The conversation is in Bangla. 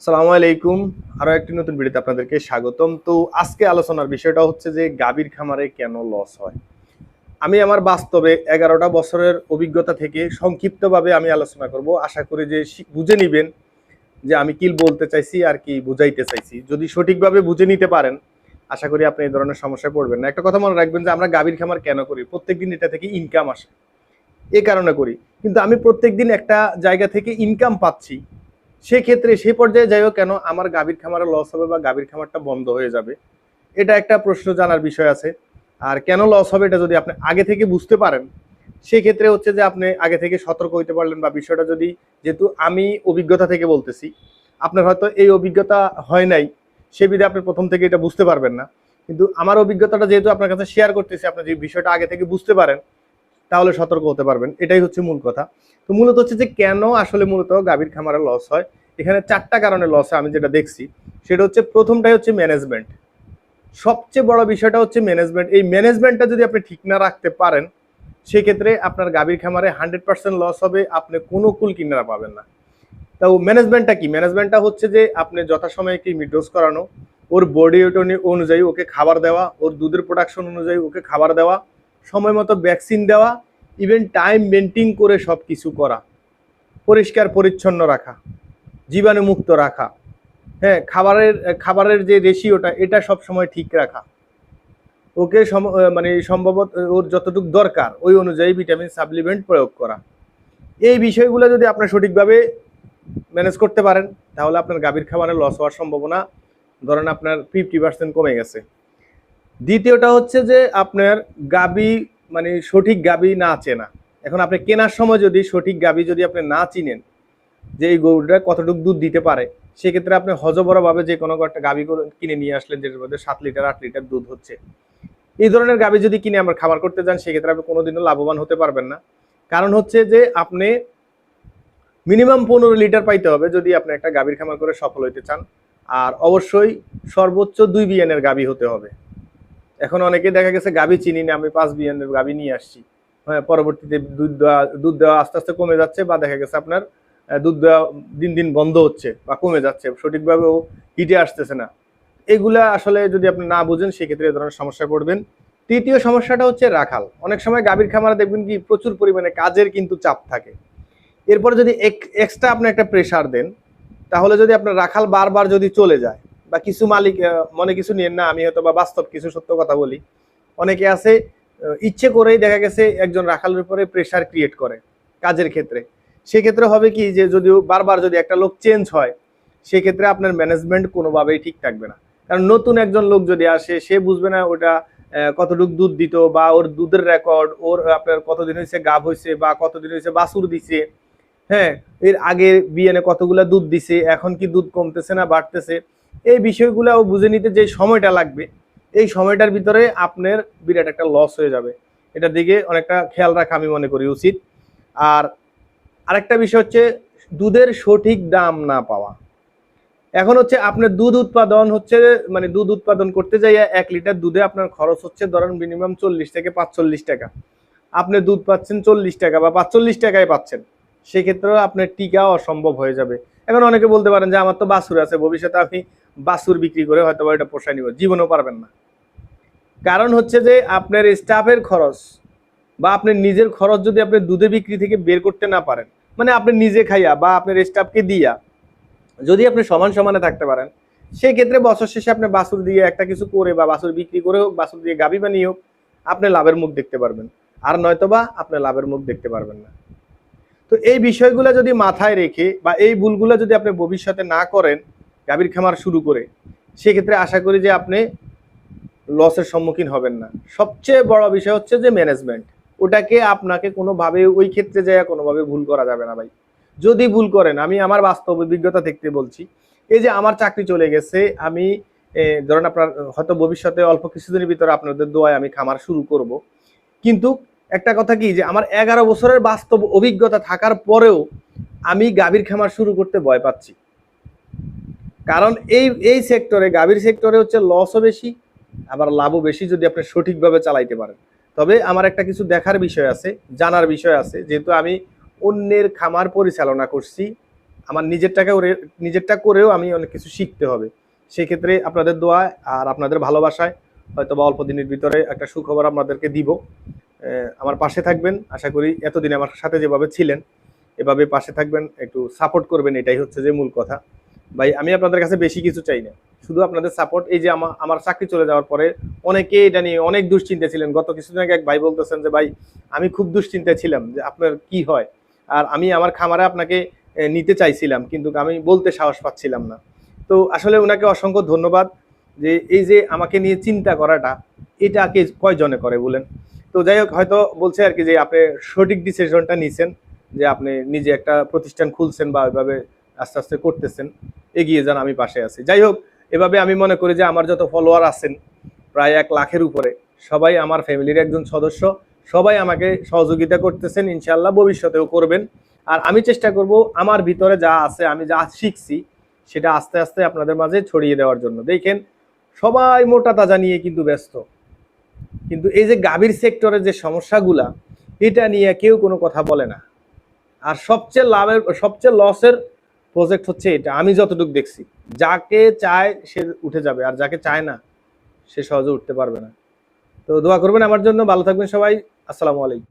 আসসালামু আলাইকুম। আরো একটি নতুন ভিডিওতে আপনাদেরকে স্বাগতম। তো আজকে আলোচনার বিষয়টা হচ্ছে যে গাভীর খামারে কেন লস হয়। আমি আমার বাস্তবে 11টা বছরের অভিজ্ঞতা থেকে সংক্ষিপ্তভাবে আমি আলোচনা করব। আশা করি যে বুঝে নিবেন যে আমি কি বলতে চাইছি আর কি বুঝাইতে চাইছি। যদি সঠিকভাবে বুঝে নিতে পারেন, আশা করি আপনি এই ধরনের সমস্যায় পড়বেন না। একটা কথা মনে রাখবেন যে আমরা গাভীর খামার কেন করি? প্রত্যেকদিন এটা থেকে ইনকাম আসে। এই কারণে করি। কিন্তু আমি প্রত্যেকদিন একটা জায়গা থেকে ইনকাম পাচ্ছি। সেক্ষেত্রে সেই পর্যায়ে যাইও কেন আমার গাভীর খামারে লস হবে বা গাভীর খামারটা বন্ধ হয়ে যাবে, এটা একটা প্রশ্ন জানার বিষয় আছে। আর কেন লস হবে এটা যদি আপনি আগে থেকে বুঝতে পারেন, সেক্ষেত্রে হচ্ছে যে আপনি আগে থেকে সতর্ক হইতে পারলেন। বা বিষয়টা যদি, যেহেতু আমি অভিজ্ঞতা থেকে বলতেছি, আপনার হয়তো এই অভিজ্ঞতা হয় নাই, সে বিধে আপনি প্রথম থেকে এটা বুঝতে পারবেন না। কিন্তু আমার অভিজ্ঞতাটা যেহেতু আপনার কাছে শেয়ার করতেছি, আপনি যে বিষয়টা আগে থেকে বুঝতে পারেন, তাহলে সতর্ক হতে পারবেন। এটাই হচ্ছে মূল কথা। তো মূলত হচ্ছে যে কেন আসলে মূলত গাভীর খামারে লস হয়। এখানে 4টা কারণে লস হয় আমি যেটা দেখছি। সেটা হচ্ছে, প্রথমটাই হচ্ছে ম্যানেজমেন্ট। সবচেয়ে বড় বিষয়টা হচ্ছে ম্যানেজমেন্ট। এই ম্যানেজমেন্টটা যদি আপনি ঠিক না রাখতে পারেন, সেক্ষেত্রে আপনার গাভীর খামারে 100% লস হবে। আপনি কোনো কুল কিনারা পাবেন না। তাও ম্যানেজমেন্টটা কি? ম্যানেজমেন্টটা হচ্ছে যে আপনি যথাসময়ে কি মিডডোজ করানো, ওর বডি ওয়েট অনুযায়ী ওকে খাবার দেওয়া, ওর দুধের প্রোডাকশন অনুযায়ী ওকে খাবার দেওয়া, সময় মতো ভ্যাকসিন দেওয়া, ইভেন টাইম মেনটেন করে সব কিছু করা, পরিষ্কার পরিচ্ছন্ন রাখা, জীবাণুমুক্ত রাখা, হ্যাঁ, খাবারের যে রেশিওটা এটা সব সময় ঠিক রাখা, ওকে মানে সম্ভবত ওর যতটুকু দরকার ওই অনুযায়ী ভিটামিন সাপ্লিমেন্ট প্রয়োগ করা। এই বিষয়গুলো যদি আপনি সঠিকভাবে ম্যানেজ করতে পারেন, তাহলে আপনার গাভীর খামারে লস হওয়ার সম্ভাবনা ধরেন আপনার 50% কমে গেছে। দ্বিতীয়টা হচ্ছে যে আপনার গাভী, মানে সঠিক গাভী না চেনা। এখন আপনি কেনার সময় যদি সঠিক গাভী যদি আপনি না চিনেন যে এই গরুটা কতটুকু দুধ দিতে পারে, সেক্ষেত্রে আপনি হজবরভাবে যে কোনো একটা গাভী কিনে নিয়ে আসলেন যেটার মধ্যে 7 লিটার 8 লিটার দুধ হচ্ছে, এই ধরনের গাভী যদি কিনে আমরা খামার করতে যান, সেক্ষেত্রে আপনি কোনোদিনও লাভবান হতে পারবেন না। কারণ হচ্ছে যে আপনি মিনিমাম 15 লিটার পাইতে হবে যদি আপনি একটা গাভীর খামার করে সফল হইতে চান। আর অবশ্যই সর্বোচ্চ 2 বিয়ানের গাভী হতে হবে। এখন অনেকে দেখা গেছে গাভী চিনি না, আমি 5 বিয়ানের গাভী নিয়ে আসছি, হ্যাঁ, পরবর্তীতে দুধ দেওয়া আস্তে আস্তে কমে যাচ্ছে, বা দেখা গেছে আপনার দুধ দেওয়া দিন দিন বন্ধ হচ্ছে বা কমে যাচ্ছে, সঠিকভাবে ও হিটে আসতেছে না। এগুলা আসলে যদি আপনি না বুঝেন, সেক্ষেত্রে এ ধরনের সমস্যায় পড়বেন। তৃতীয় সমস্যাটা হচ্ছে রাখাল। অনেক সময় গাভীর খামারে দেখবেন কি প্রচুর পরিমাণে কাজের কিন্তু চাপ থাকে। এরপরে যদি এক্সট্রা আপনি একটা প্রেসার দেন, তাহলে যদি আপনার রাখাল বারবার যদি চলে যায়, বা কিছু মালিক, মনে কিছু নিয়েন না, আমি হয়তো বা বাস্তব কিছু সত্য কথা বলি, অনেকে আছে ইচ্ছে করেই দেখা গেছে একজন রাখালের উপরে প্রেসার ক্রিয়েট করে কাজের ক্ষেত্রে। সেক্ষেত্রে হবে কি যে যদিও বারবার যদি একটা লোক চেঞ্জ হয়, সেক্ষেত্রে আপনার ম্যানেজমেন্ট কোনোভাবেই ঠিক থাকবে না। কারণ নতুন একজন লোক যদি আসে, সে বুঝবে না ওটা কতটুকু দুধ দিত, বা ওর দুধের রেকর্ড, ওর আপনার কতদিন হয়েছে গাভ হয়েছে, বা কতদিন হয়েছে বাছুর দিছে, হ্যাঁ, এর আগে বিয়ানে কতগুলা দুধ দিছে, এখন কি দুধ কমতেছে না বাড়তেছে, এই বিষয়গুলো বুঝে নিতে যে সময়টা লাগবে, এই সময়টার ভিতরে আপনার বিরাট একটা লস হয়ে যাবে। এটার দিকে অনেকটা খেয়াল রাখা আমি মনে করি উচিত। আর আরেকটা বিষয় হচ্ছে দুধের সঠিক দাম না পাওয়া। এখন হচ্ছে আপনার দুধ উৎপাদন হচ্ছে, মানে দুধ উৎপাদন করতে যাইয়া 1 লিটার দুধে আপনার খরচ হচ্ছে ধরেন মিনিমাম 40 থেকে 45 টাকা। আপনি দুধ পাচ্ছেন 40 টাকা বা 45 টাকায় পাচ্ছেন, সেক্ষেত্রেও আপনার টিকা অসম্ভব হয়ে যাবে। এখন অনেকে বলতে পারেন যে আমার তো বাছুর আছে, ভবিষ্যতে আমি বাছুর বিক্রি করে হয়তো বা এটা পোষায় নিব, জীবনেও পারবেন না। কারণ হচ্ছে যে আপনার স্টাফের খরচ বা আপনার নিজের খরচ যদি আপনি দুধে বিক্রি থেকে বের করতে না পারেন, মানে আপনি নিজে খাইয়া বা আপনার স্টাফকে দিয়া যদি আপনি সমান সমানে থাকতে পারেন, সেই ক্ষেত্রে বছর শেষে আপনি বাছুর দিয়ে একটা কিছু করে বা বাছুর বিক্রি করে হোক, বাছুর দিয়ে গাভী বানিয়ে হোক, আপনি লাভের মুখ দেখতে পারবেন। আর নয়তোবা আপনি লাভের মুখ দেখতে পারবেন না। তো এই বিষয়গুলো যদি মাথায় রেখে বা এই ভুলগুলো যদি আপনি ভবিষ্যতে না করেন গাভীর খামার শুরু করে, সেক্ষেত্রে আশা করি যে আপনি লসের সম্মুখীন হবেন না। সবচেয়ে বড় বিষয় হচ্ছে যে ম্যানেজমেন্ট, ওটাকে আপনাকে কোনোভাবে ওই ক্ষেত্রে যায় কোনোভাবে ভুল করা যাবে না ভাই। যদি ভুল করেন, আমি আমার বাস্তব অভিজ্ঞতা থেকে বলছি, এই যে আমার চাকরি চলে গেছে, আমি ধরেন আপনার হয়তো ভবিষ্যতে অল্প কিছুদিনের ভিতরে আপনাদের দোয়ায় আমি খামার শুরু করব, কিন্তু একটা কথা কি যে আমার 11 বছরের বাস্তব অভিজ্ঞতা থাকার পরেও আমি গাভীর খামার শুরু করতে ভয় পাচ্ছি। কারণ এই সেক্টরে, গাভীর সেক্টরে হচ্ছে লসও বেশি, আবার লাভও বেশি যদি আপনি সঠিকভাবে চালাইতে পারেন। তবে আমার একটা কিছু দেখার বিষয় আছে, জানার বিষয় আছে, যেহেতু আমি অন্যের খামার পরিচালনা করছি, আমার নিজেরটা করেও আমি অনেক কিছু শিখতে হবে। সেক্ষেত্রে আপনাদের দোয়া আর আপনাদের ভালোবাসায় হয়তো বা অল্প দিনের ভিতরে একটা সুখবর আপনাদেরকে দিব। আমার পাশে থাকবেন, আশা করি এতদিন আমার সাথে যেভাবে ছিলেন এভাবে পাশে থাকবেন, একটু সাপোর্ট করবেন, এটাই হচ্ছে যে মূল কথা। ভাই আমি আপনাদের কাছে বেশি কিছু চাই না, শুধু আপনাদের সাপোর্ট। এই যে আমার চাকরি চলে যাওয়ার পরে অনেকে এটা নিয়ে অনেক দুশ্চিন্তা ছিলেন। গত কিছুদিন আগে এক ভাই বলতেছেন যে ভাই আমি খুব দুশ্চিন্তায় ছিলাম যে আপনার কি হয়, আর আমি আমার খামারে আপনাকে নিতে চাইছিলাম কিন্তু আমি বলতে সাহস পাচ্ছিলাম না। তো আসলে ওনাকে অসংখ্য ধন্যবাদ যে এই যে আমাকে নিয়ে চিন্তা করাটা, এটা কে কয়জনে করে বলেন। তো যাই হোক, হয়তো বলছে আর কি যে আপনি সঠিক ডিসিশনটা নিছেন, যে আপনি নিজে একটা প্রতিষ্ঠান খুলছেন বা ওইভাবে আস্তে আস্তে করতেছেন, এগিয়ে যান, আমি পাশে আছি। যাই হোক, এভাবে আমি মনে করি যে আমার যত ফলোয়ার আছেন প্রায় 1 লাখের উপরে, সবাই আমার ফ্যামিলির একজন সদস্য, সবাই আমাকে সহযোগিতা করতেছেন, ইনশাল্লাহ ভবিষ্যতেও করবেন। আর আমি চেষ্টা করব আমার ভিতরে যা আছে, আমি যা শিখছি সেটা আস্তে আস্তে আপনাদের মাঝে ছড়িয়ে দেওয়ার জন্য। দেখেন সবাই মোটা তাজা নিয়ে কিন্তু ব্যস্ত, কিন্তু এই যে গাভীর সেক্টরের যে সমস্যাগুলা, এটা নিয়ে কেউ কোনো কথা বলে না। আর সবচেয়ে লসের প্রজেক্ট হচ্ছে এটা, আমি যতটুকু দেখছি। যাকে চায় সে উঠে যাবে, আর যাকে চায় না সে সহজে উঠতে পারবে না। তো দোয়া করবেন আমার জন্য, ভালো থাকবেন সবাই। আসসালামু আলাইকুম।